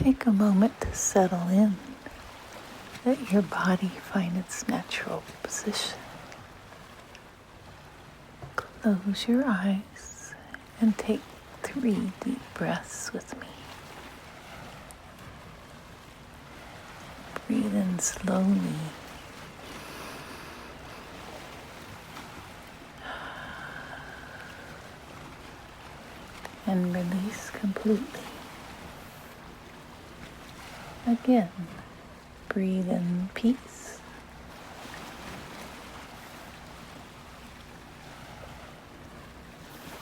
Take a moment to settle in. Let your body find its natural position. Close your eyes and take 3 deep breaths with me. Breathe in slowly. And release completely. Again, breathe in peace.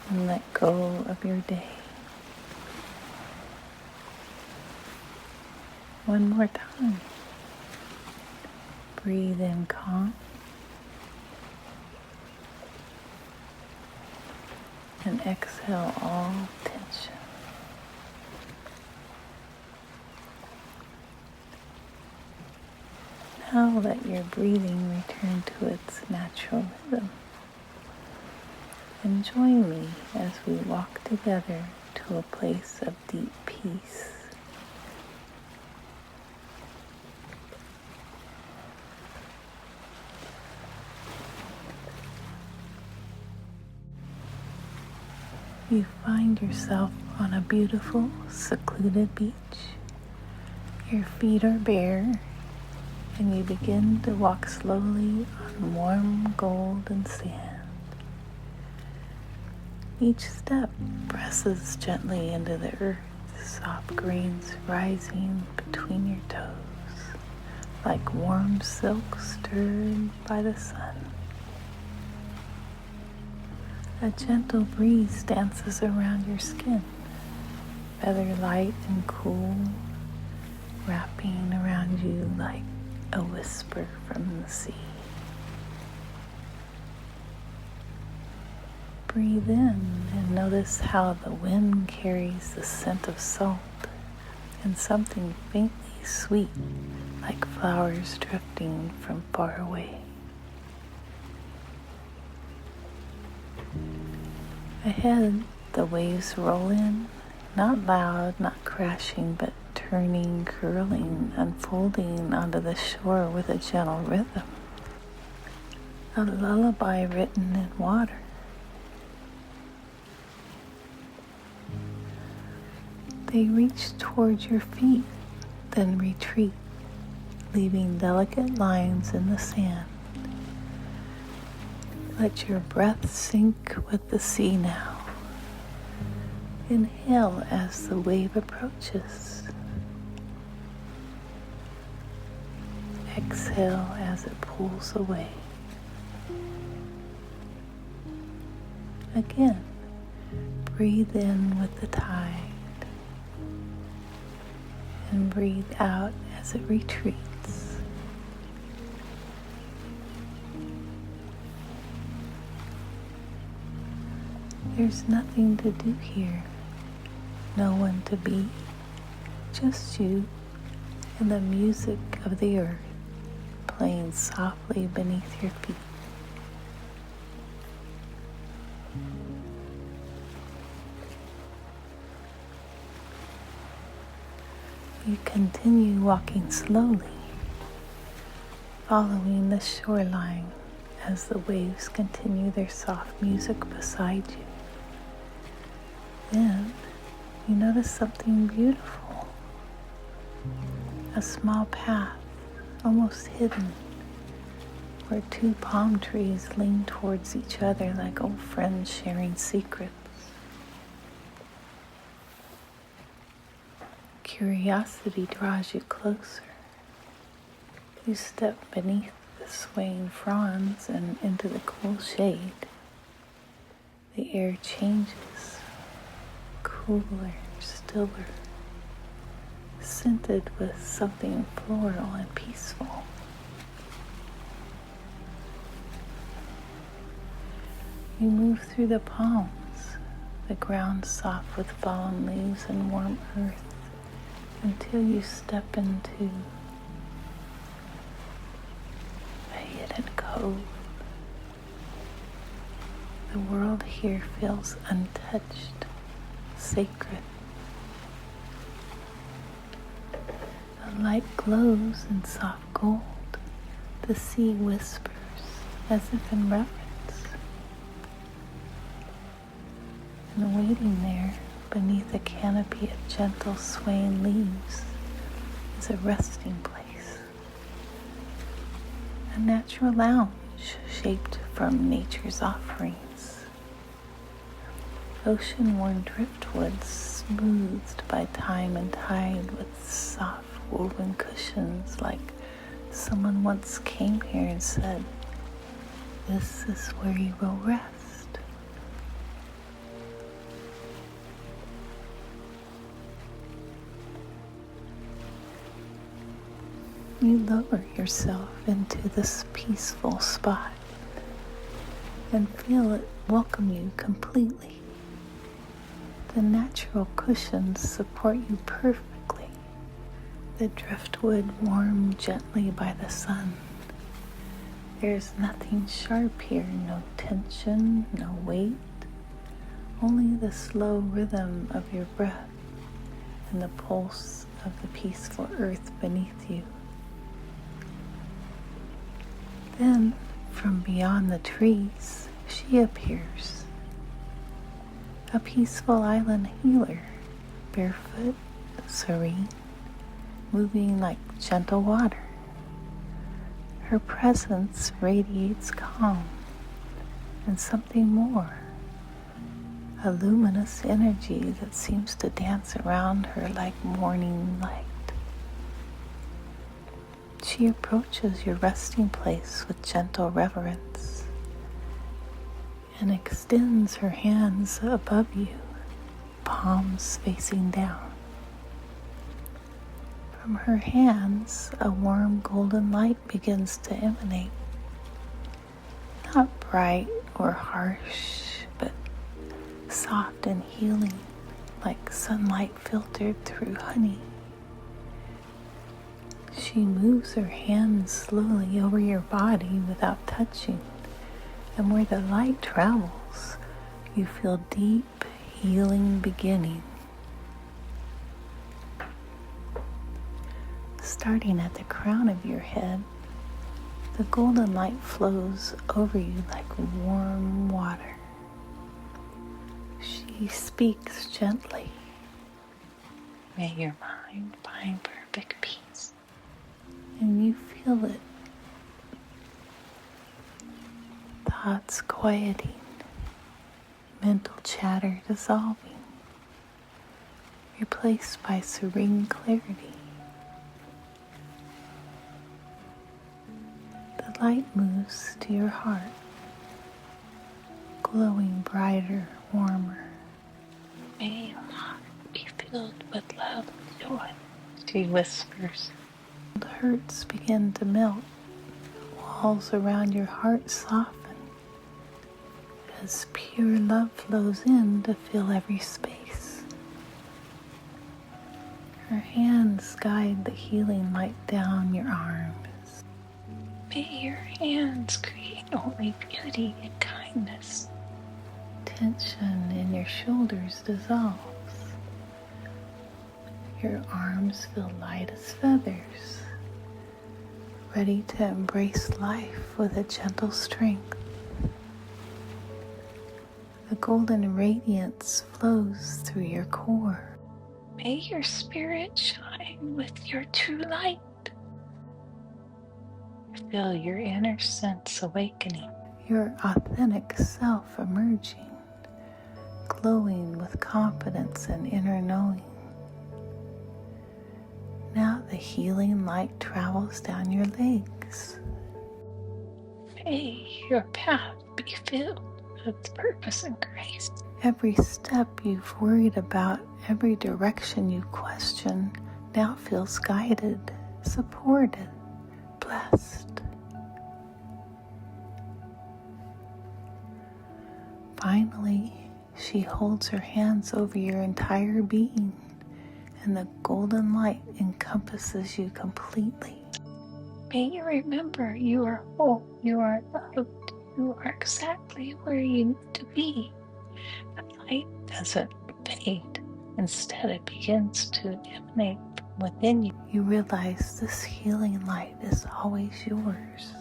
And let go of your day. One more time. Breathe in calm. And exhale all tension. Now let your breathing return to its natural rhythm. And join me as we walk together to a place of deep peace. You find yourself on a beautiful, secluded beach. Your feet are bare, and you begin to walk slowly on warm golden sand. Each step presses gently into the earth, soft grains rising between your toes, like warm silk stirred by the sun. A gentle breeze dances around your skin, feather light and cool, wrapping around you like a whisper from the sea. Breathe in and notice how the wind carries the scent of salt and something faintly sweet, like flowers drifting from far away. Ahead, the waves roll in, not loud, not crashing, but turning, curling, unfolding onto the shore with a gentle rhythm. A lullaby written in water. They reach towards your feet, then retreat, leaving delicate lines in the sand. Let your breath sink with the sea now. Inhale as the wave approaches. Exhale as it pulls away. Again, breathe in with the tide and breathe out as it retreats. There's nothing to do here, no one to be, just you and the music of the earth playing softly beneath your feet. You continue walking slowly, following the shoreline as the waves continue their soft music beside you. Then you notice something beautiful. A small path, almost hidden, where 2 palm trees lean towards each other like old friends sharing secrets. Curiosity draws you closer. You step beneath the swaying fronds and into the cool shade. The air changes, cooler, stiller, scented with something floral and peaceful. You move through the palms, the ground soft with fallen leaves and warm earth, until you step into a hidden cove. The world here feels untouched, sacred. The light glows in soft gold. The sea whispers as if in reverence. And waiting there beneath a canopy of gentle swaying leaves is a resting place. A natural lounge shaped from nature's offerings. Ocean-worn driftwood smoothed by time and tide with soft woven cushions like someone once came here and said, "This is where you will rest." You lower yourself into this peaceful spot and feel it welcome you completely. The natural cushions support you perfectly. The driftwood warmed gently by the sun. There's nothing sharp here, no tension, no weight, only the slow rhythm of your breath and the pulse of the peaceful earth beneath you. Then, from beyond the trees, she appears. A peaceful island healer, barefoot, serene, moving like gentle water. Her presence radiates calm and something more, a luminous energy that seems to dance around her like morning light. She approaches your resting place with gentle reverence and extends her hands above you, palms facing down. From her hands, a warm golden light begins to emanate. Not bright or harsh, but soft and healing, like sunlight filtered through honey. She moves her hands slowly over your body without touching, and where the light travels, you feel deep healing beginning. Starting at the crown of your head, the golden light flows over you like warm water. She speaks gently. May your mind find perfect peace. And you feel it. Thoughts quieting, mental chatter dissolving, replaced by serene clarity. The light moves to your heart, glowing brighter, warmer. May your heart be filled with love and joy, she whispers. The hurts begin to melt. Walls around your heart soften as pure love flows in to fill every space. Her hands guide the healing light down your arms. May your hands create only beauty and kindness. Tension in your shoulders dissolves. Your arms feel light as feathers, ready to embrace life with a gentle strength. The golden radiance flows through your core. May your spirit shine with your true light. Feel your inner sense awakening, your authentic self emerging, glowing with confidence and inner knowing. Now the healing light travels down your legs. May your path be filled with purpose and grace. Every step you've worried about, every direction you question, now feels guided, supported, blessed. Finally, she holds her hands over your entire being, and the golden light encompasses you completely. May you remember you are whole, you are loved, you are exactly where you need to be. The light doesn't fade. Instead, it begins to emanate within you, you realize this healing light is always yours.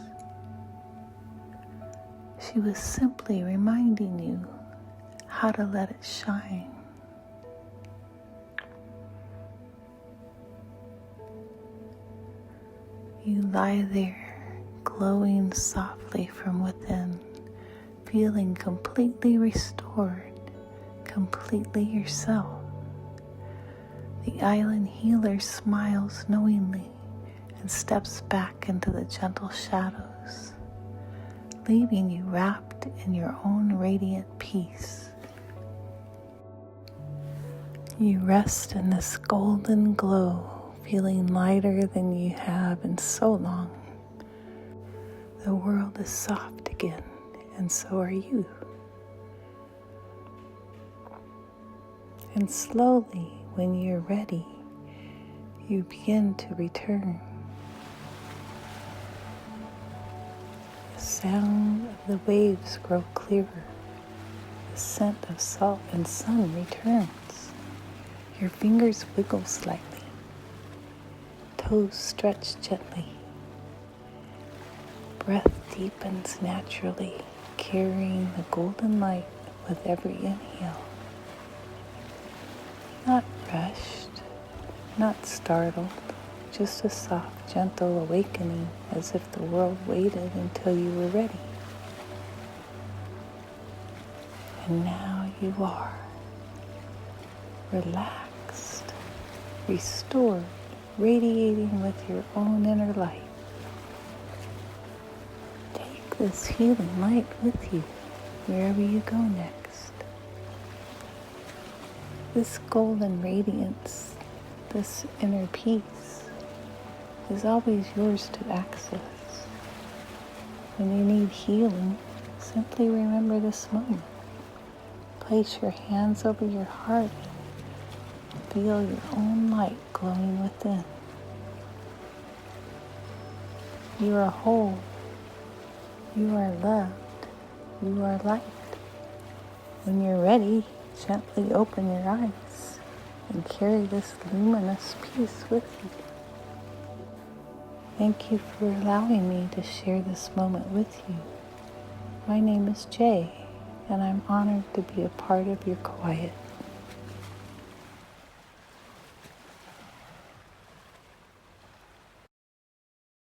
She was simply reminding you how to let it shine. You lie there, glowing softly from within, feeling completely restored, completely yourself. The island healer smiles knowingly and steps back into the gentle shadows, leaving you wrapped in your own radiant peace. You rest in this golden glow, feeling lighter than you have in so long. The world is soft again, and so are you. And slowly, when you're ready, you begin to return. The sound of the waves grow clearer. The scent of salt and sun returns. Your fingers wiggle slightly. Toes stretch gently. Breath deepens naturally, carrying the golden light with every inhale. Not rushed, not startled, just a soft, gentle awakening, as if the world waited until you were ready. And now you are relaxed, restored, radiating with your own inner light. Take this healing light with you wherever you go next. This golden radiance, this inner peace, is always yours to access. When you need healing, simply remember this moment. Place your hands over your heart and feel your own light glowing within. You are whole. You are loved. You are light. When you're ready, gently open your eyes and carry this luminous peace with you. Thank you for allowing me to share this moment with you. My name is Jay, and I'm honored to be a part of your quiet.